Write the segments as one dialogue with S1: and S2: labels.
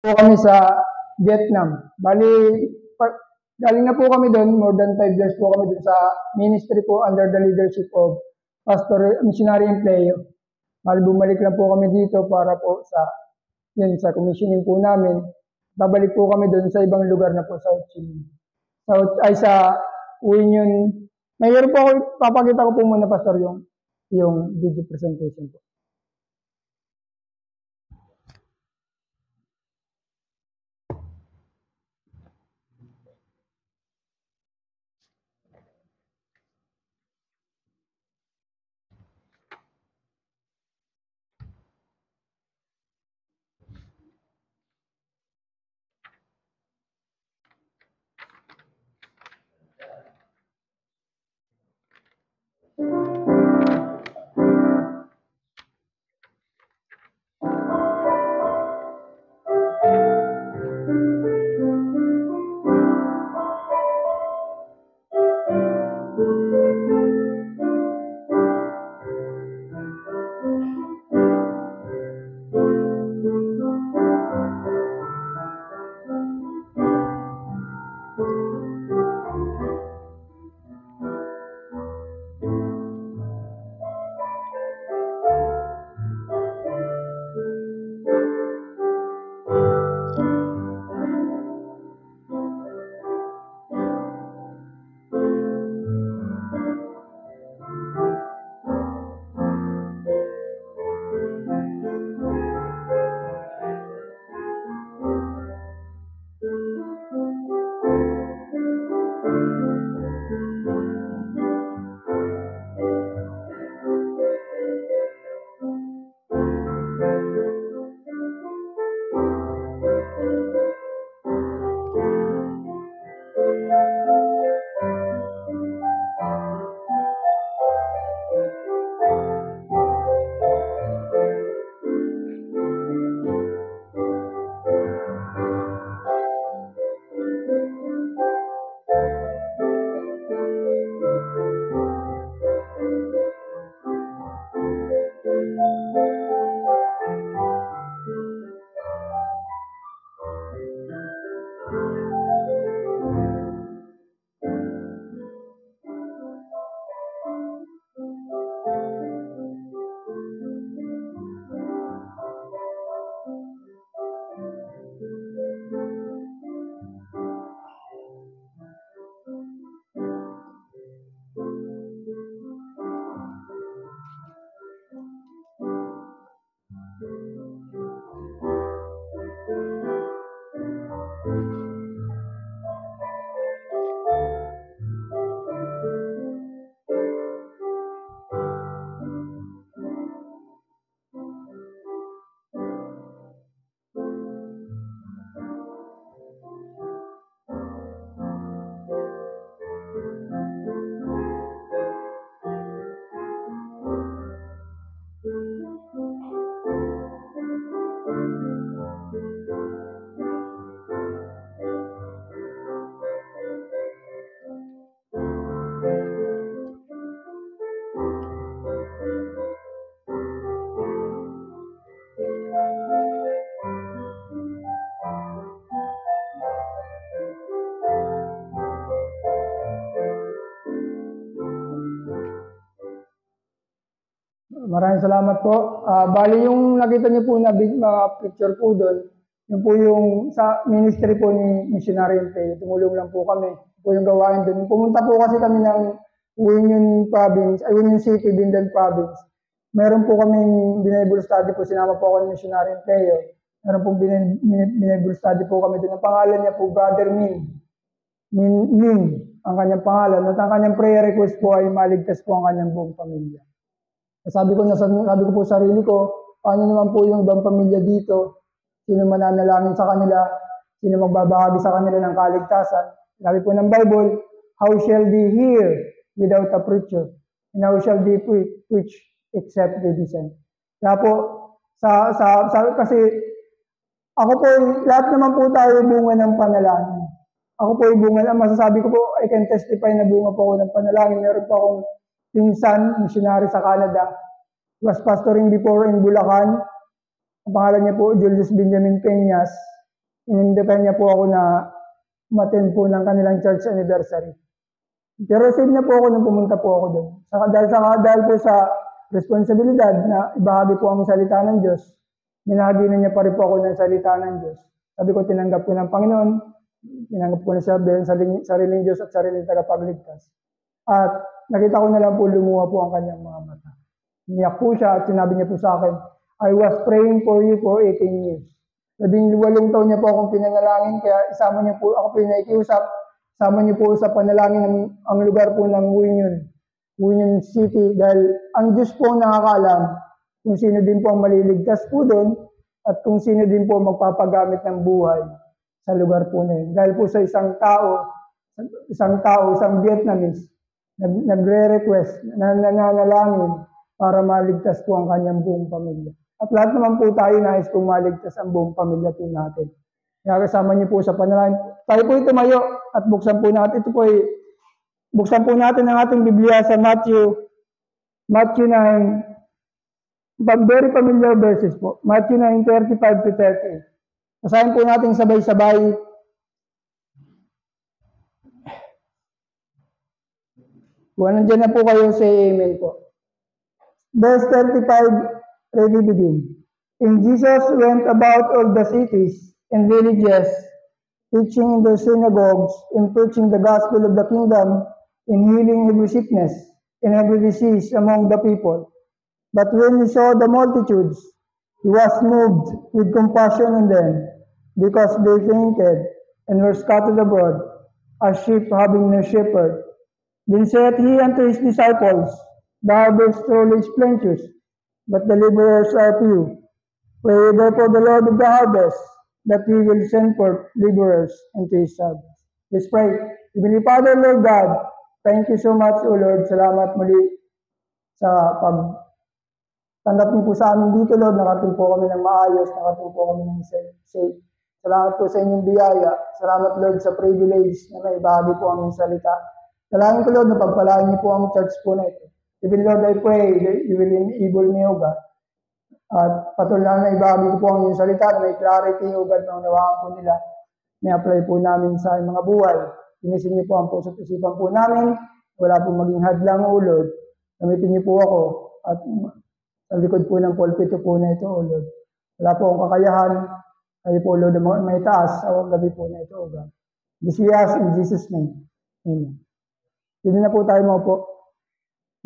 S1: po kami sa Vietnam. Bali, galing na po kami doon, more than 5 years po kami doon sa ministry po under the leadership of Pastor Missionary Empleo. Bali, bumalik lang po kami dito para po sa commissioning po namin. Babalik po kami doon sa ibang lugar na po sa Ho Chi Minh. Sa Union. Mayroon po ako, papakita ko po muna, Pastor, yung video presentation po. Maraming salamat po. Bali yung nakita niyo po na picture po doon, yun po yung sa ministry po ni Missionary Empleo. Tumulong lang po kami. Po yung gawain doon. Pumunta po kasi kami ng Union Province, Union City, Bindan Province. Meron po kaming Bible study po, sinama po ako ng Missionary Empleo. Meron po Bible study po kami doon. Ang pangalan niya po, Brother Min, ang kanyang pangalan. At ang kanyang prayer request po ay maligtas po ang kanyang buong pamilya. Sabi ko po sa sarili ko, paano naman po yung ibang pamilya dito? Sino mananalangin sa kanila? Sino magbabahagi sa kanila ng kaligtasan? Sabi po ng Bible, how shall they hear without a preacher? And how shall they preach except they be sent? Kaya po, kasi ako po, lahat naman po tayo bunga ng panalangin. Ako po yung bunga, masasabi ko po, I can testify na bunga po ako ng panalangin. Meron po akong pinsan, missionary sa Canada, was pastoring before in Bulacan. Ang pangalan niya po, Julius Benjamin Peñas. in-invite niya po ako na umattend po ng kanilang church anniversary. Pero receive na po ako nung pumunta po ako doon. Dahil po sa responsibilidad na ibahagi po ang salita ng Diyos, minahagi na niya pa rin po ako ng salita ng Diyos. Sabi ko, tinanggap ko ng Panginoon, tinanggap ko na siya bilang sariling Diyos at sariling tagapagligtas. At nakita ko na lang po lumuha po ang kanyang mga mata. Umiyak po siya at sinabi niya po sa akin, I was praying for you for 18 years. 18 taon niya po akong pinanalangin, kaya isama niya po, ako po yung naikiusap, sama niyo po sa panalangin ang lugar po ng Union City, dahil ang Diyos po ang nakakaalam kung sino din po ang maliligtas po doon at kung sino din po magpapagamit ng buhay sa lugar po na yun. Dahil po sa isang Vietnamese, nagre-request, nananalangin para maligtas po ang kanyang buong pamilya. At lahat naman po tayo nais pong maligtas ang buong pamilya po natin. Kaya kasama niyo po sa panalangin. Tayo po tumayo at buksan po natin. Buksan po natin ang ating Biblia sa Matthew 9. Very familiar verses po. Matthew 9:35 to 30. Basahin po natin sabay-sabay. Kung nandiyan na po kayo, say amen po. Verse 35, ready begin. And Jesus went about all the cities and villages, teaching in their synagogues and preaching the gospel of the kingdom and healing every sickness and every disease among the people. But when he saw the multitudes, he was moved with compassion on them, because they fainted and were scattered abroad, as sheep having no shepherd. Then said he unto his disciples, the harvest truly is plenteous, but the laborers are few. Pray therefore the Lord of the harvest, that he will send forth laborers into his harvest. Let's pray. Heavenly Father, Lord God, thank you so much, O Lord. Salamat muli sa pagtanggap niyo po sa amin dito, Lord. Nakarating po kami ng maayos, nakarating po kami ng safe. Salamat po sa inyong biyaya. Salamat, Lord, sa privilege na may bahagi po ang inyong salita. Salamat ko, Lord, na pagpalaan niyo po ang church po na ito. Even, Lord, I pray that you will enable me, O God. At patuloy na ibahagi ko po ang inyong salita na may clarity, O God, na unawaan po nila. May-apply po namin sa mga buhay. Pinisin niyo po ang puso't isipan po namin. Wala po maging hadlang, O Lord. Gamitin niyo po ako at sa likod po ng pulpito po na ito, O Lord. Wala po akong kakayahan. Kayo po, Lord, may taas sa gabi po na ito, O God. This we ask in Jesus' name. Amen. Hindi na po tayo mo po.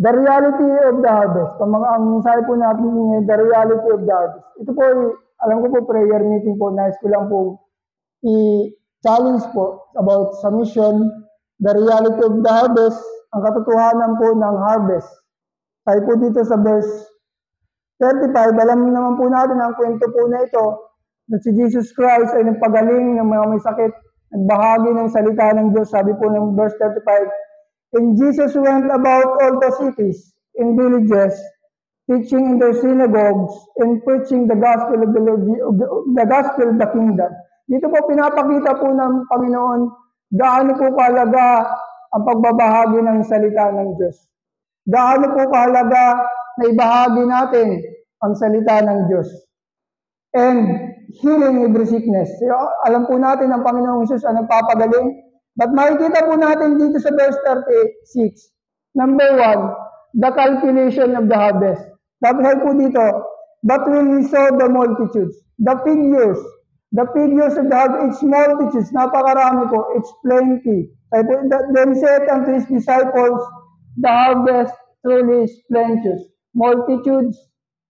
S1: The reality of the harvest. Ang mensahe po natin, the reality of the harvest. Ito po, alam ko po, prayer meeting po, nais ko lang po i-challenge po about sa mission, the reality of the harvest, ang katotohanan po ng harvest. Tayo po dito sa verse 35, alam naman po natin ang kwento po na ito, na si Jesus Christ ay nagpagaling ng mga may sakit, nagbahagi ng salita ng Diyos. Sabi po ng verse 35, and Jesus went about all the cities and villages, teaching in their synagogues and preaching the gospel of the Lord, the gospel of the kingdom. Dito po pinapakita po ng Panginoon gaano po kahalaga ang pagbabahagi ng salita ng Diyos. Gaano po kahalaga na ibahagi natin ang salita ng Diyos. And healing every sickness. Alam po natin ang Panginoong Jesus ang nagpapagaling. But makikita po natin dito sa verse 36, number 1, the calculation of the harvest. Tapos po dito, but when we saw the multitudes, the figures of the harvest, it's multitudes, napakarami po, it's plenty. Then said unto his disciples, the harvest truly is plenteous, multitudes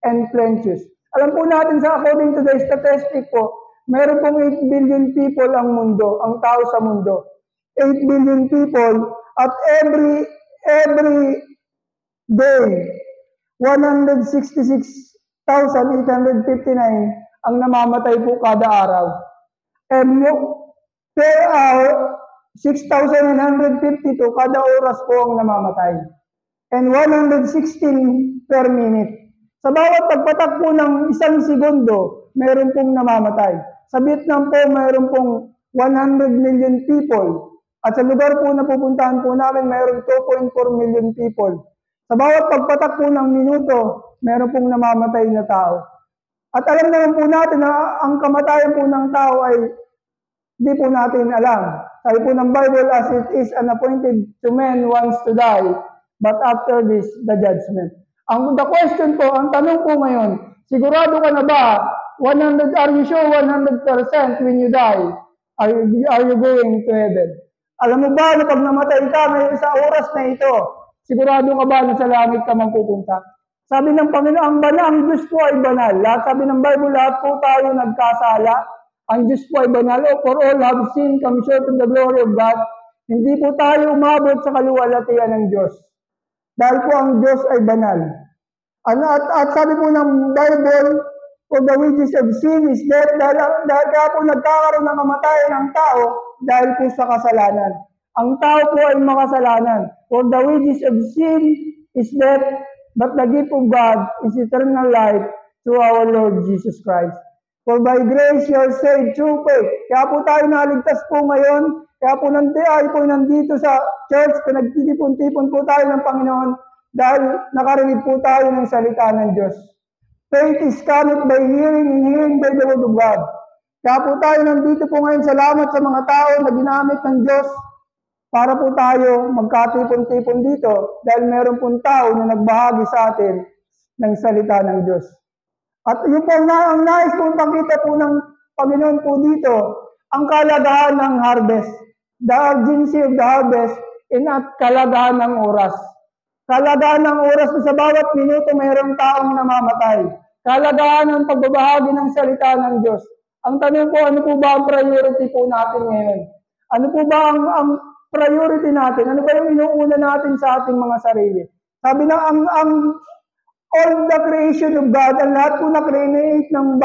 S1: and plenteous. Alam po natin sa according to the statistic po, meron pong 8 billion people ang mundo, ang tao sa mundo. 8 billion people at every day 166,859 ang namamatay po kada araw. And per hour 6,952 kada oras po ang namamatay. And 116 per minute. Sa bawat pagpatak po ng 1 segundo, meron pong namamatay. Sa Vietnam po, meron pong 100 million people. At sa lugar po na pupuntahan po namin, mayroong 2.4 million people. Sa bawat pagpatak po ng minuto, mayroon pong namamatay na tao. At alam naman po natin na ang kamatayan po ng tao ay Hindi po natin alam. Sabi po ng Bible, as it is appointed to men once to die, but after this, the judgment. The question po, ang tanong po ngayon, sigurado ka na ba, are you sure 100% when you die, are you going to heaven? Alam mo ba na pag namatay ka sa oras na ito, sigurado ka ba na sa langit ka magpupunta? Sabi ng Panginoon, ang Diyos po ay banal. Sabi ng Bible, lahat po tayo nagkasala. Ang Diyos po ay banal. For all have sinned, come short of the glory of God. Hindi po tayo umabot sa kaluwalhatian ng Diyos. Dahil po ang Diyos ay banal. At sabi po ng Bible, for the wages of sin is death, dahil kaya po nagkakaroon ng kamatayan ng tao dahil po sa kasalanan. Ang tao po ay makasalanan. For the wages of sin is death, but the gift of God is eternal life through our Lord Jesus Christ. For by grace you are saved through faith. Kaya po tayo naligtas po ngayon. Kaya po nandito sa church, nagtitipon-tipon po tayo ng Panginoon dahil nakarinig po tayo ng salita ng Diyos. Faith is coming by hearing and hearing by the word of God. Kaya po tayo nandito po ngayon. Salamat sa mga tao na ginamit ng Diyos para po tayo magkatipon-tipon dito dahil meron pong tao na nagbahagi sa atin ng salita ng Diyos. At yun po ang nais pong pakita po ng Panginoon po dito, ang kalagahan ng harvest, the urgency of the harvest, at kalagahan ng oras. Kalagahan ng oras sa bawat minuto mayroong taong namamatay. Kalagahan ng pagbabahagi ng salita ng Diyos. Ang tanong po, ano po ba ang priority po natin ngayon? Ano po ba ang priority natin? Ano ba yung inuuna natin sa ating mga sarili? Sabi na, all the creation of God, ang lahat po na create ng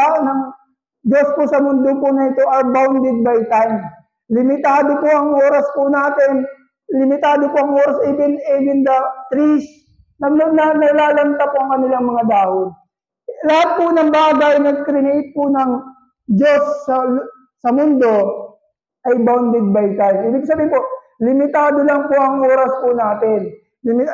S1: Diyos po sa mundo po na ito are bounded by time. Limitado po ang oras po natin. Limitado po ang oras, even the trees, nalalanta po ang kanilang mga dahon. Lahat po ng bagay na create po ng Diyos sa mundo ay bounded by time. Ibig sabihin po, limitado lang po ang oras po natin.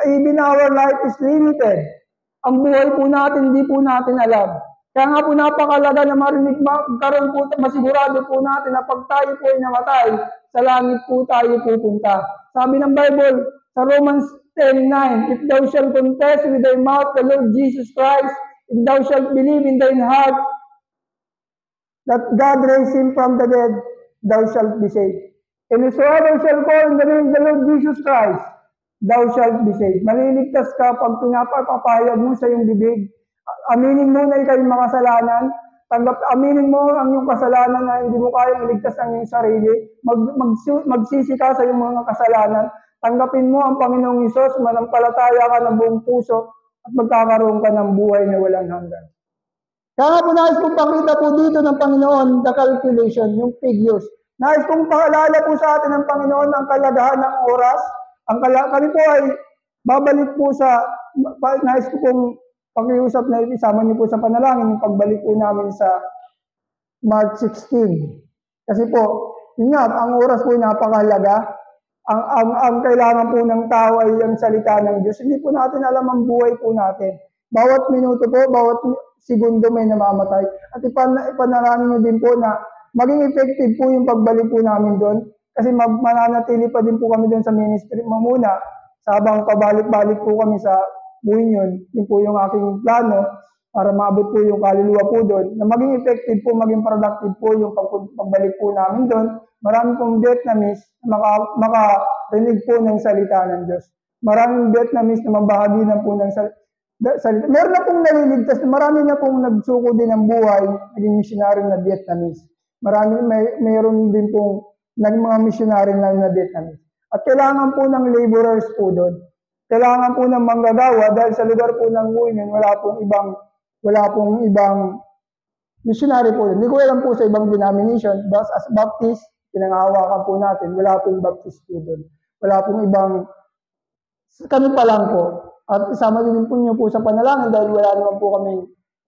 S1: Even our life is limited. Ang buhay po natin, hindi po natin alam. Kaya nga po napakalaga na marinig, karon po, masigurado po natin na pag tayo po ay namatay, sa langit po tayo pupunta. Sabi ng Bible, sa Romans 10:9, if thou shalt confess with thy mouth the Lord Jesus Christ, if thou shalt believe in thine heart that God raised him from the dead, thou shalt be saved. And whosoever shall call in the name of the Lord Jesus Christ, thou shalt be saved. Maliligtas ka pag pinapapahayag mo sa iyong bibig. Aminin mo na ikaw yung makasalanan. Aminin mo ang iyong kasalanan na hindi mo kayang iligtas ang iyong sarili. Magsisi ka sa iyong mga kasalanan. Tanggapin mo ang Panginoong Hesus, manampalataya ka ng buong puso at magkakaroon ka ng buhay na walang hanggan. Kaya nga po nais kong pakita po dito ng Panginoon, the calculation, yung figures. Nais kong paalala po sa atin ng Panginoon ang kalagahan ng oras. Kami po ay babalik po sa, nais ko pong pakiusap na isama niyo po sa panalangin yung pagbalik po namin sa March 16. Kasi po, yun nga, ang oras po ay napakahalaga. Ang kailangan po ng tao ay ang salita ng Diyos. Hindi po natin alam ang buhay po natin. Bawat minuto po, bawat segundo may namamatay. At ipanalangin niyo din po na maging effective po yung pagbalik po namin doon. Kasi mananatili pa din po kami doon sa ministry muna. Habang pabalik-balik po kami sa Buinyon, yun po yung aking plano para maabot po yung kaluluwa po doon. Na maging effective po, maging productive po yung pagbalik po namin doon. Marami pong Vietnamese na makarinig po ng salita ng Diyos. Maraming Vietnamese na mabahagi na po ng salita. Meron na pong naliligtas, marami na pong nagsuko din ng buhay, naging missionary na Vietnamese. Mayroon din pong naging mga missionary na Vietnamese. At kailangan po ng laborers po doon. Kailangan po ng manggagawa dahil sa lugar po ng Buinyon, wala pong ibang missionary po doon. Hindi ko alam po sa ibang denomination, but as Baptist, pinangahawakan po natin, wala pong Baptist po doon. Wala pong ibang, kami pa lang po. At isama din po niyo po sa panalangin dahil wala naman po kaming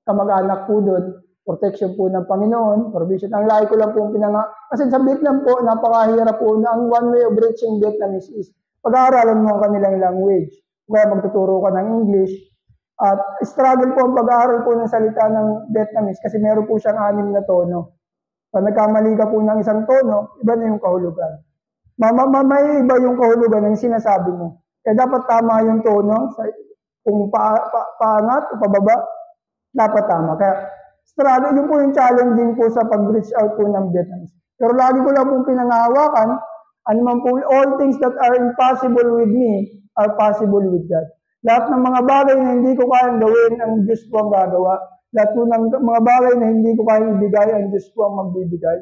S1: kamag-anak po doon. Protection po ng Panginoon, provision. Ang lahi ko lang po kasi sa Vietnam po, napakahirap po na ang one way of reaching Vietnamese is pag-aaralan mo ang kanilang language. Kaya magtuturo ka ng English. At struggle po ang pag-aaral po ng salita ng Vietnamese kasi meron po siyang 6 na tono. Pag nagkamali ka po ng isang tono, iba na yung kahulugan. May iba yung kahulugan ng sinasabi mo. Kaya dapat tama yung tono, kung paangat o pababa, dapat tama. Kaya struggle, yun po yung challenging po sa pag-reach out po ng Vietnamese. Pero lagi ko lang pong pinangahawakan, all things that are impossible with me are possible with God. Lahat ng mga bagay na hindi ko kayang gawin, ang Diyos po ang gagawa. Lahat po ng mga bagay na hindi ko kayang ibigay, ang Diyos po ang magbibigay,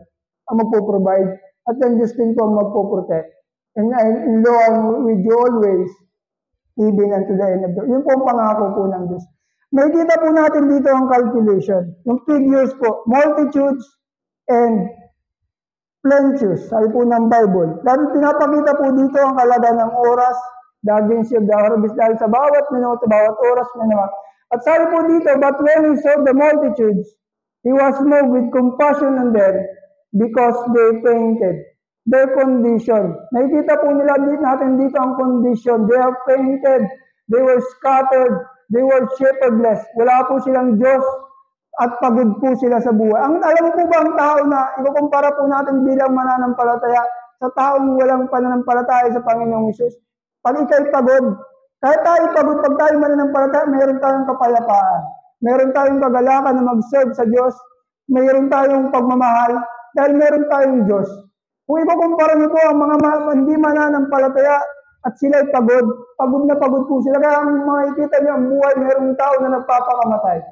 S1: ang magpo-provide, at ang Diyos din po ang magpo-protect. And lo, I'm with you always, even unto the end of the... Yun po ang pangako po ng Diyos. May kita po natin dito ang calculation. Yung figures po, multitudes and plenteous, sabi po ng Bible. Dahil pinapakita po dito ang halaga ng oras, the urgency of the harvest, dahil sa bawat minuto, bawat oras na naman. At sabi po dito, but when he saw the multitudes, he was moved with compassion on them because they fainted. Their condition. Nakikita po nila natin dito ang condition. They have fainted. They were scattered. They were shepherdless. Wala po silang Diyos at pagod po sila sa buhay. Alam mo po ba ang tao na ikukumpara po natin bilang mananampalataya sa taong walang pananampalataya sa Panginoong Hesus? Pag ikay pagod, kahit tayo pagod, pag tayo mananampalataya, mayroon tayong kapayapaan. Mayroon tayong kagalakan na mag-serve sa Diyos. Mayroon tayong pagmamahal dahil mayroon tayong Diyos. Kung ikukumpara niyo po ang mga hindi mananampalataya at sila'y pagod na pagod po sila. Kaya ang makikita niyo ang buhay, mayroong tao na nagpapakamatay.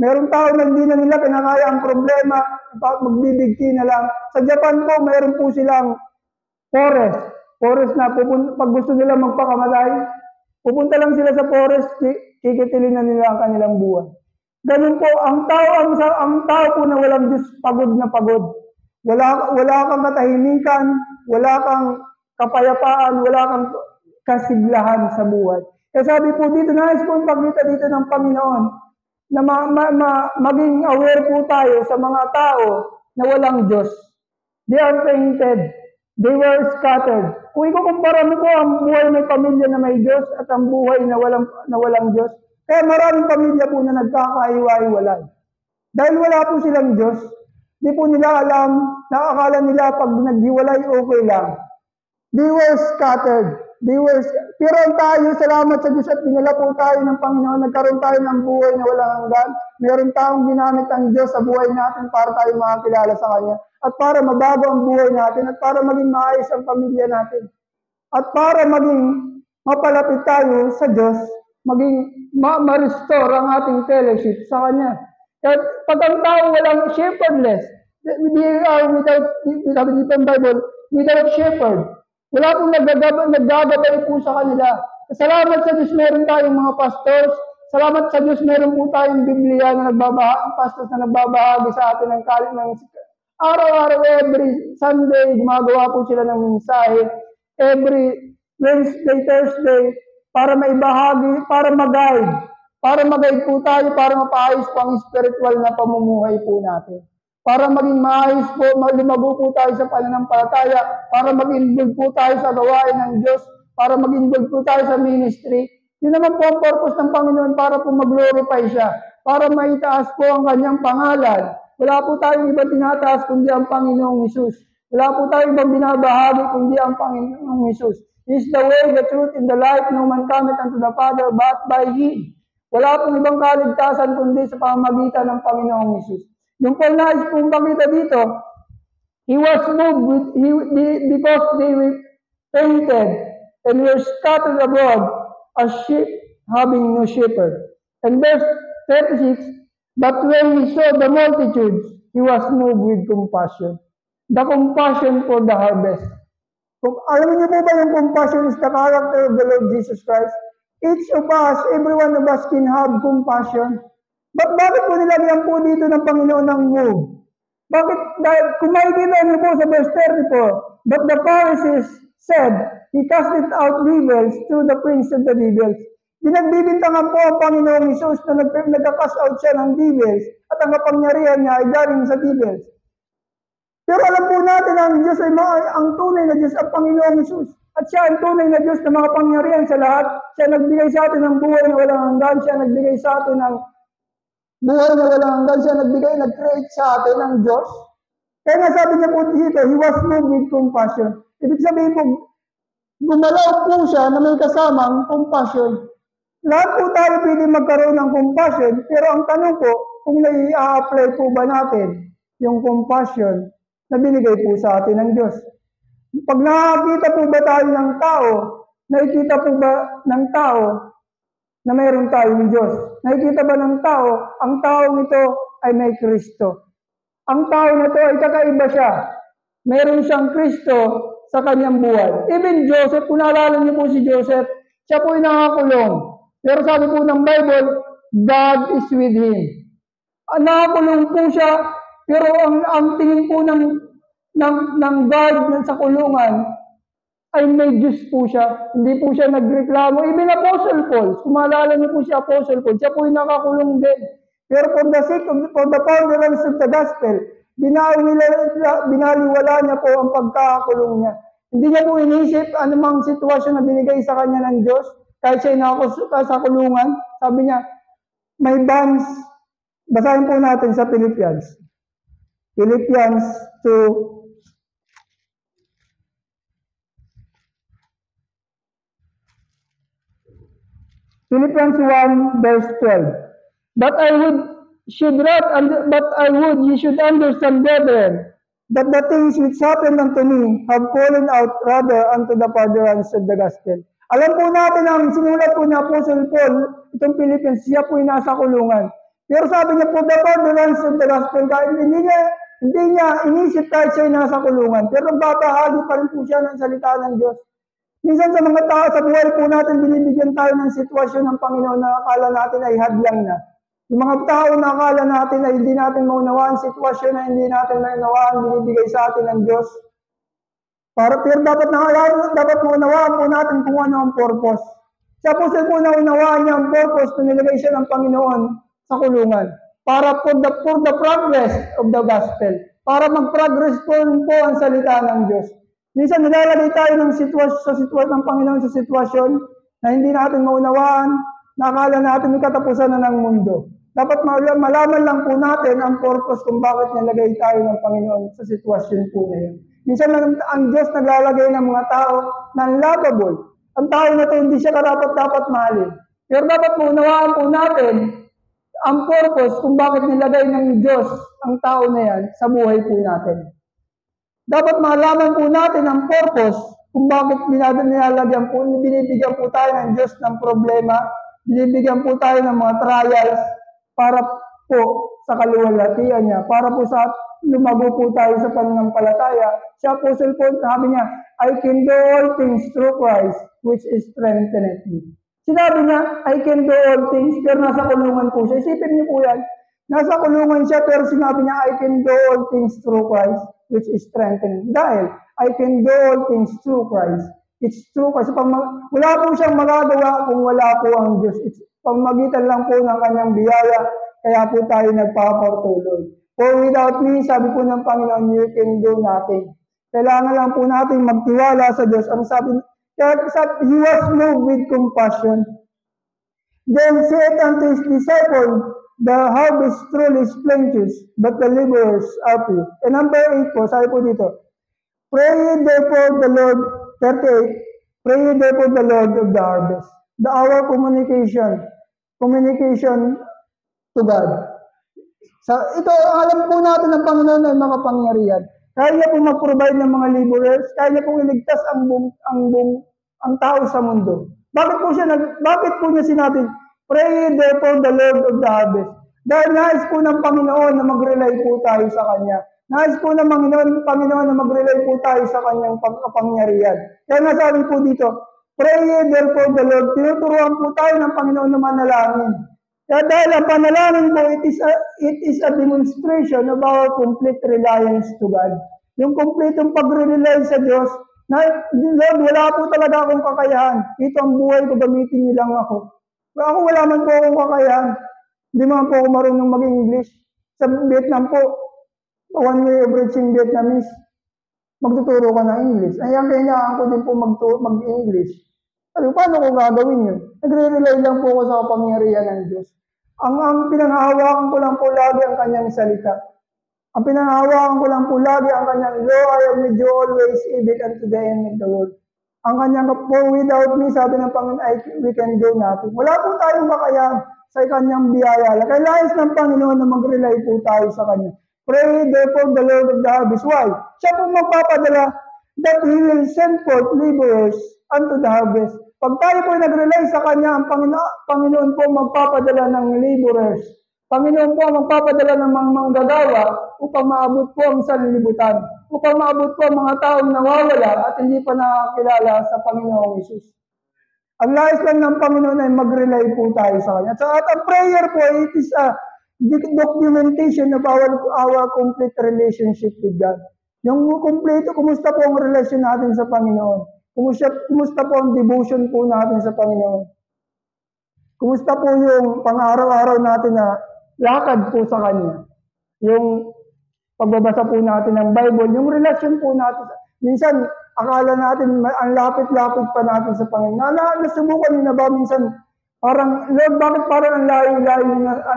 S1: Mayroong tao na hindi na nila kinakaya ang problema, magbibigti na lang. Sa Japan po, mayroon po silang forest na pag gusto nila magpakamatay, pupunta lang sila sa forest, kikitilin na nila ang kanilang buhay. Ganun po, ang tao po na walang Diyos, pagod na pagod. Wala kang katahimikan, wala kang kapayapaan, wala kang kasiglahan sa buhay. Kaya sabi po dito, nais po pagkita dito ng Panginoon, na maging aware po tayo sa mga tao na walang Diyos. They are fainted. They were scattered. Kung ikukumpara mo po ang buhay ng pamilya na may Diyos at ang buhay na walang Diyos, kaya maraming pamilya po na nagkakaiwa-iwalay. Dahil wala po silang Diyos, di po nila alam, nakakala nila pag naghiwalay, okay lang. They were scattered. Pero tayo, salamat sa Diyos at pinala po tayo ng Panginoon, nagkaroon tayo ng buhay na walang hanggan. Meron tayong ginamit ang Diyos sa buhay natin para tayo makakilala sa Kanya. At para mabago ang buhay natin, at para maging maayos ang pamilya natin. At para maging mapalapit tayo sa Diyos, maging ma-restore ang ating fellowship sa Kanya. At pag ang tao walang shepherdless, they are sabi dito ang Bible, without shepherd. Wala pong naggagabay po sa kanila. Salamat sa Diyos, meron tayong mga pastors. Salamat sa Diyos, meron po tayong Biblia na pastors na nagbabahagi sa atin ng araw-araw, every Sunday, gumagawa po sila ng mensahe. Every Wednesday, Thursday, para maibahagi, para mag-guide po tayo, para mapaayos po ang spiritual na pamumuhay po natin. Para maging maayos po, lumago po tayo sa pananampalataya, para mag-involve po tayo sa gawain ng Diyos, para mag-involve po tayo sa ministry. Yun naman po ang purpose ng Panginoon para po mag-glorify siya, para maitaas po ang kanyang pangalan. Wala po tayong ibang tinataas kundi ang Panginoong Hesus. Wala po tayong ibang binabahagi kundi ang Panginoong Hesus. He is the way, the truth, and the life. No man cometh unto the Father but by Him. Wala pong ibang kaligtasan kundi sa pamamagitan ng Panginoong Hesus. Yung nais pong pakita dito, he was moved because they were fainted and were scattered abroad as sheep having no shepherd. And verse 36, but when he saw the multitudes, he was moved with compassion. The compassion for the harvest. Alam niyo po ba yung compassion is the character of the Lord Jesus Christ? Each of us, every one of us can have compassion. Bakit po nilagyan po dito ng Panginoon ng move? Bakit? Dahil kung makikita niyo po sa verse 34, but the Pharisees said, he casted out devils through the prince of the devils. Pinagbibintangan po ang Panginoong Hesus na nagka-cast out siya ng devils at ang kapangyarihan niya ay galing sa devils. Pero alam po natin ang Diyos ay ang tunay na Diyos ang Panginoong Hesus. At siya ang tunay na Diyos na mga pangyarihan sa lahat. Siya nagbigay sa atin ng buhay na walang hanggan. Siya nagbigay sa atin ng buhay na walang hanggan. Siya nag-create sa atin ng Diyos. Kaya nga sabi niya po dito, he was moved with compassion. Ibig sabihin po, gumalaw po siya na may kasamang compassion. Lahat po tayo pwede magkaroon ng compassion, pero ang tanong po, kung nai-apply po ba natin yung compassion na binigay po sa atin ng Diyos. Pag nakakita po ba tayo ng tao, nakikita po ba ng tao na mayroon tayong Diyos? Nakikita ba ng tao, ang taong ito ay may Kristo? Ang tao na ito ay kakaiba siya. Mayroon siyang Kristo sa kanyang buhay. Even Joseph, kung naalala niyo po si Joseph, siya po ay nakakulong. Pero sabi po ng Bible, God is with him. Nakakulong po siya, pero ang tingin po ng God sa kulungan ay may Diyos po siya. Hindi po siya nagreklamo. Even Apostle Paul, kung maalala niyo po si Apostle Paul, siya po ay nakakulong din. Pero for the sake of the furtherance of the gospel, binaliwala niya po ang pagkakakulong niya. Hindi niya po inisip anumang sitwasyon na binigay sa kanya ng Diyos, kahit siya sa kulungan. Sabi niya, may bonds. Basahin po natin sa Philippians. Philippians 2. Philippians 1 verse 12. But I would ye should understand, brethren, that the things which happened unto me have fallen out rather unto the furtherance of the gospel. Alam po natin ang sinulat po ni Apostle Paul, itong Philippians, siya po ay nasa kulungan. Pero sabi niya po, the furtherance of the gospel, kahit hindi niya inisip kahit siya ay nasa kulungan. Pero babahagi pa rin po siya ng salita ng Diyos. Minsan sa mga tao sa buhay po natin, binibigyan tayo ng sitwasyon ng Panginoon na akala natin ay hadlang na. Yung mga tao na akala natin ay hindi natin maunawaan, sitwasyon na hindi natin maunawaan, binibigay sa atin ng Diyos. Pero dapat maunawaan po natin kung ano ang purpose. Siya po naunawaan niya ang purpose na nilagay siya ng Panginoon sa kulungan. Para for the progress of the gospel. Para mag-progress po ang salita ng Diyos. Minsan nilalagay tayo ng sitwasyon ng Panginoon sa sitwasyon na hindi natin maunawaan, na akala natin yung katapusan na ng mundo. Dapat malaman lang po natin ang purpose kung bakit nilagay tayo ng Panginoon sa sitwasyon po na yun. Minsan ang Diyos naglalagay ng mga tao na unlovable. Ang tao na ito hindi siya karapat-dapat mahalin. Pero dapat maunawaan po natin ang purpose kung bakit nilagay ng Diyos ang tao na yan sa buhay po natin. Dapat malaman po natin ang purpose kung bakit binibigyan po tayo ng Diyos ng problema, binibigyan po tayo ng mga trials para po sa kaluwalhatian niya, para po sa lumago po tayo sa pananampalataya. Siya po, sabi niya, I can do all things through Christ, which is strengtheneth me. Sinabi niya, I can do all things, pero nasa kulungan po siya. Isipin niyo po yan. Nasa kulungan siya, pero sinabi niya, I can do all things through Christ, which is strengthened. Dahil, I can do all things through Christ. It's true kasi wala po siyang magagawa kung wala po ang Diyos. It's pamagitan lang po ng kanyang biyaya, kaya po tayo nagpapatuloy. For without me, sabi po ng Panginoon, you can do nothing. Kailangan lang po natin magtiwala sa Diyos. Ang sabi, he was moved with compassion. Then said unto his disciples, the harvest truly is plenteous, but the laborers are few. And number 8 po, sabi po dito, pray therefore the Lord, 38, pray therefore the Lord of the harvest. Our communication to God. Ito, alam po natin ng Panginoon ay makapangyarihan. Kaya niya po mag-provide ng mga laborers, kaya niya po iligtas ang tao sa mundo. Bakit po niya sinabi, pray therefore the Lord of the harvest. Dahil nais po ng Panginoon na mag-rely po tayo sa Kanya. Nais po ng Panginoon na mag-rely po tayo sa Kanyang kapangyarihan. Kaya nasabi po dito, pray therefore the Lord. Tinuturuan po tayo ng Panginoon na manalangin. Kaya dahil ang panalangin po, it is a demonstration of our complete reliance to God. Yung kompletong pag-rely sa Diyos, na, Lord, wala po talaga akong kakayahan. Ito ang buhay ko, gamitin niyo lang ako. Ako wala man po akong kakayahan. Hindi man po ako marunong mag-English. Sa Vietnam po, one way of reaching Vietnamese, magtuturo ka ng English. Ay, ang kailangan ko din po mag-English. Sabi, paano ko gagawin yun? Nagre-rely lang po ako sa kapangyarihan ng Diyos. Ang pinanghahawakan ko lang po lagi ang kanyang salita. Ang pinangahawakan ko lang po lagi ang kanyang, Lo, I am with you always, even unto the end of the world. Ang kanyang, for without me, sabi ng Panginoon, we can do nothing. Wala po tayong kakayahan sa kanyang biyaya. Kailangan ng Panginoon na mag-rely po tayo sa kanya. Pray therefore the Lord of the harvest. Why? Siya po magpapadala that He will send forth laborers unto the harvest. Pag tayo po nag-rely sa kanya, ang Panginoon po magpapadala ng laborers. Panginoon po magpapadala ng mga manggagawa upang maabot po ang sanlibutan, upang maabot po ang mga taong nawawala at hindi pa nakakilala sa Panginoong Hesus. Ang nais lang ng Panginoon ay mag-rely po tayo sa Kanya. At ang prayer po, it is a documentation of our complete relationship with God. Yung kompleto, kumusta po ang relasyon natin sa Panginoon? Kumusta po ang devotion po natin sa Panginoon? Kumusta po yung pang-araw-araw natin na lakad po sa Kanya? Yung pagbabasa po natin ng Bible, yung relasyon po natin. Minsan, akala natin, ang lapit-lapit pa natin sa Panginoon. Nasubukan nyo na ba minsan, parang, Lord, bakit parang ang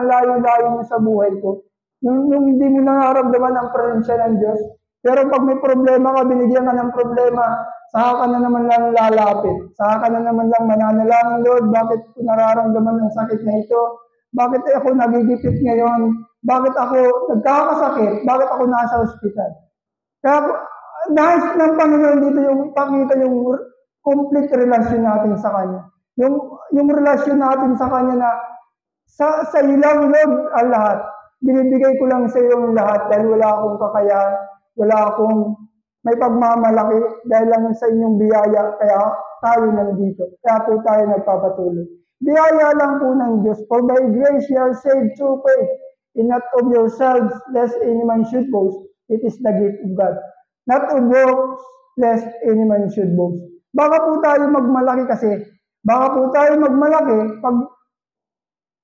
S1: layo-layo mo sa buhay ko? Yung hindi mo nararamdaman ang presensya ng Diyos. Pero pag may problema ka, binigyan ka ng problema, saka ka na naman lang lalapit. Saka ka na naman lang mananalangin, Lord, bakit ko nararamdaman ang sakit na ito? Bakit ako nagigipit ngayon? Bakit ako nagkakasakit? Bakit ako nasa ospital? Kaya nais ng Panginoon dito yung ipakita yung complete relasyon natin sa Kanya. Yung relasyon natin sa Kanya na sa ilang Lord ang lahat. Binibigay ko lang sa iyo ang lahat dahil wala akong kakayahan, wala akong may pagmamalaki dahil lang sa inyong biyaya, kaya tayo nandito. Kaya po tayo nagpapatuloy. Biyaya lang po ng Diyos. For by grace you are saved through faith, and not of yourselves, lest any man should boast. It is the gift of God. Not of works, lest any man should boast. Baka po tayo magmalaki kasi, baka po tayo magmalaki pag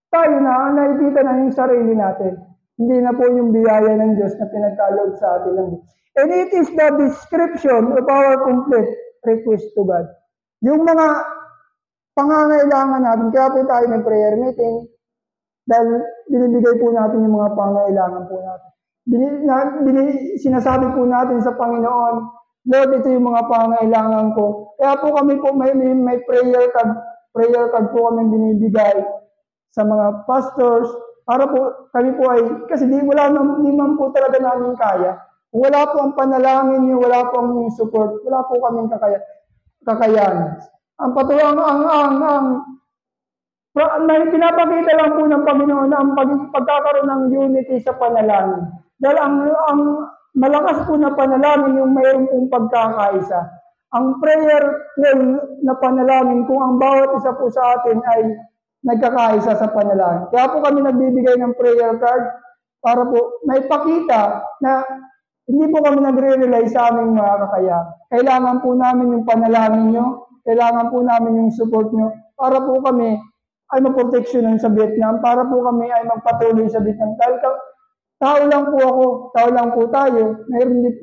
S1: tayo na nakikita na yung sarili natin. Hindi na po yung biyaya ng Diyos na pinagkaloob sa atin ng Diyos. And it is the description of our complete request to God. Yung mga pangangailangan natin, kaya po tayo ng prayer meeting, dahil binibigay po natin yung mga pangangailangan po natin. Sinasabi po natin sa Panginoon, Lord, ito yung mga pangangailangan ko. Kaya po kami po may prayer card po kami binibigay sa mga pastors, para po kami po ay, kasi di man po talaga namin kaya. Kung wala po ang panalangin niyo, wala po ang support, wala po kaming kakayahan. Ang patuwang pinapakita lang po ng Panginoon ang pagkakaroon ng unity sa panalangin. Dahil ang malakas po na panalangin yung mayroon pong pagkakaisa. Ang prayerful na panalangin kung ang bawat isa po sa atin ay nagkakaisa sa panalangin. Kaya po kami nagbibigay ng prayer card para po may pakita na hindi po kami nagre-rely sa aming mga kakayahan. Kailangan po namin yung panalangin nyo, kailangan po namin yung support nyo para po kami ay maproteksyonan sa Vietnam, para po kami ay magpatuloy sa Vietnam. Dahil tao lang po ako, tao lang po tayo,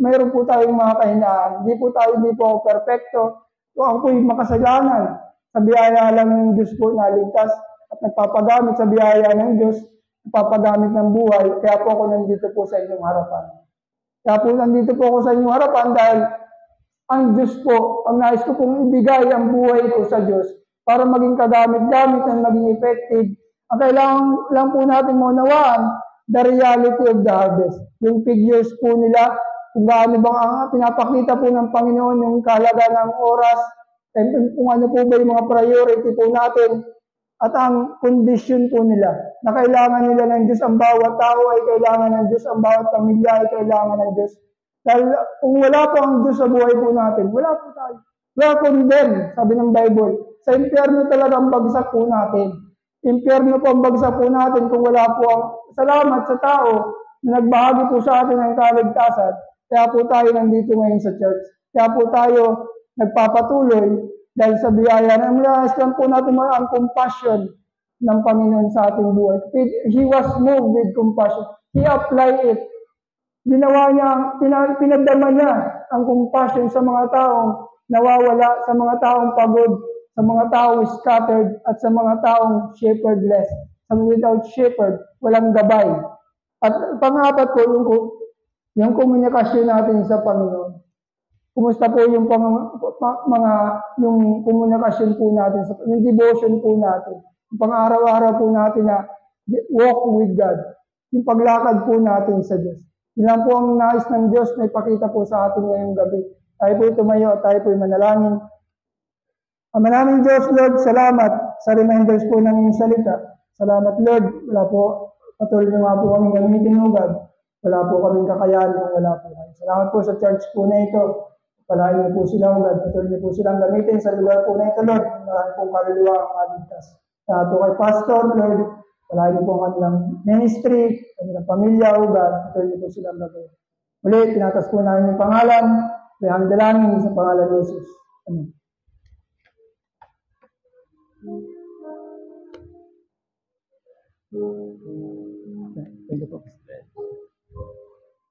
S1: mayroon po tayong mga kahinaan. Hindi po ako perfecto. So ako po yung makasalanan. Sa biyaya lang ng Diyos po naligtas at nagpapagamit sa biyaya ng Diyos, nagpapagamit ng buhay. Kaya po ako nandito po sa inyong harapan. Kaya po nandito po ako sa inyong harapan dahil ang Diyos po, ang nais ko pong ibigay ang buhay ko sa Diyos para maging kagamit-gamit at maging effective. Ang kailangan lang po natin maunawaan, the reality of the harvest. Yung figures po nila, kung gaano bang pinapakita po ng Panginoon yung kahalaga ng oras, and kung ano po ba yung mga priority po natin, at ang condition po nila, na kailangan nila ng Diyos, ang bawat tao ay kailangan ng Diyos, ang bawat pamilya ay kailangan ng Diyos. Dahil kung wala po ang Diyos sa buhay po natin, wala po tayo. We are condemned, sabi ng Bible. Sa impyerno talaga ang bagsak po natin. Impyerno po ang bagsak po natin kung wala po ang salamat sa tao na nagbahagi po sa atin ng kaligtasan. Kaya po tayo nandito ngayon sa church. Kaya po tayo nagpapatuloy dahil sa biyaya na nais lang po natin ang compassion ng Panginoon sa ating buhay. He was moved with compassion. He applied it. Ginawa niya, pinagdama niya ang compassion sa mga taong nawawala, sa mga taong pagod, sa mga taong scattered, at sa mga taong shepherdless. Without shepherd, walang gabay. At pang-apat po, yung komunikasyon natin sa Panginoon. Kumusta po yung yung komunikasyon po natin, yung devotion po natin, yung pang-araw-araw po natin na walk with God, yung paglakad po natin sa Diyos. Yun lang po ang nais ng Diyos na ipakita po sa atin ngayong gabi. Tayo po tumayo at tayo po manalangin. Maraming Diyos, Lord, salamat sa reminders po ng iyong salita. Salamat, Lord. Wala po, patuloy nyo nga po kaming gamitin mo, God. Wala po kaming kakayahan kung wala po kayo. Salamat po sa church po na ito. Palahin niyo po sila, God. Patuloy niyo po silang gamitin sa lugar po na ito, Lord. Marami pong kaluluwa ang maligtas. Salamat po kay Pastor, Lord. Palahin niyo po ang kanilang ministry, kanilang pamilya, God. Patuloy niyo po silang gamitin. Muli, tinatas po namin yung pangalan. Kaya ang dalangin sa pangalan ni Jesus. Amen. Thank you po.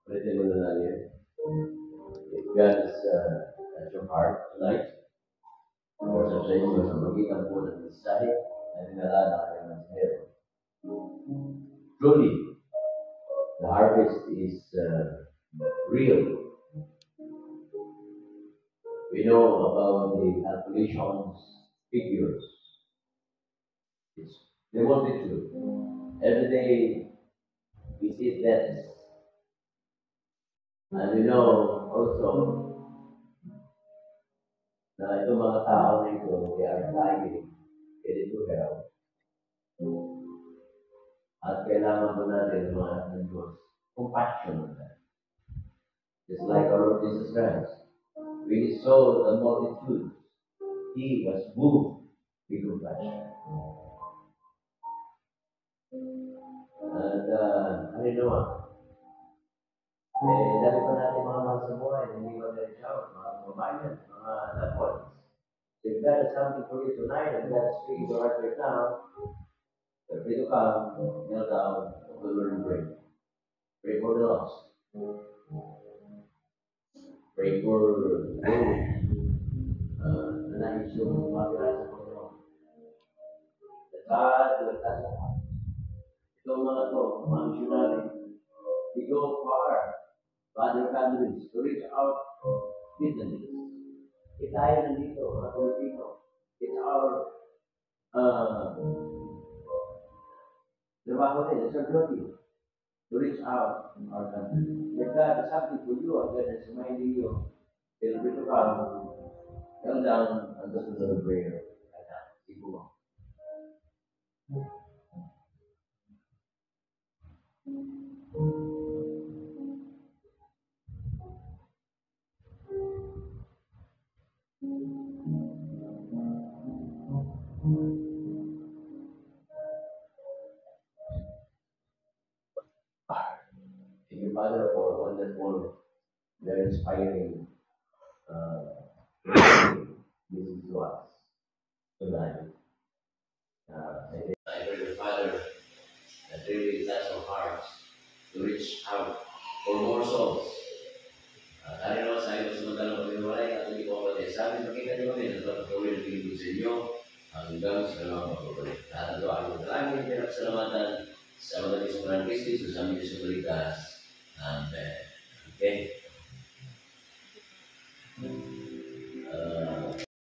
S2: Pwede mo na lang yun. If God is at your heart tonight, or sa inyo, sa magitan po ng mensahe na dinala na kayo ng Hero. Truly, the harvest is real. We know about the calculations, figures. They wanted to. Every day, we see deaths. And we know also na itong mga tao na ito, they are dying, headed to hell. At kailangan po natin mga ng Diyos, compassion on them. Just like our Lord Jesus Christ. When he saw the multitudes, he was moved with compassion. And, hallelujah. Dami pa natin mga mahal sa buhay, hindi ba na shout, mga kabayan, mga loved ones. If God has something for you tonight, and God is speaking to us right now, feel free to come, kneel down, we will pray. Pray for the lost. Pray for those na nais yung makilala sa Panginoon. At sa itong mga to, mga missionary, we go far. Other families to reach out with the needs. Tayo nandito, mga Pilipino. It's our trabaho din, it's our duty to reach out our country. If God has something for you, and God has reminded you, feel free to come down, and listen to the prayer. Siguro. Thank you, Father, for wonderful, very inspiring message to us tonight. I pray the Father that really touch our hearts to reach out for more souls. Dahil naman sa iyo, samantalang pag-iwalay at hindi ko kapatid. Sabi, makita niyo kami na patuloy na pinigil sa inyo hanggang sa mga pagpapalit. Lahat ang doa ng dalangin, pinagsalamatan sa mga Kristo sa aming Diyos ang Balikas. Amen. Okay.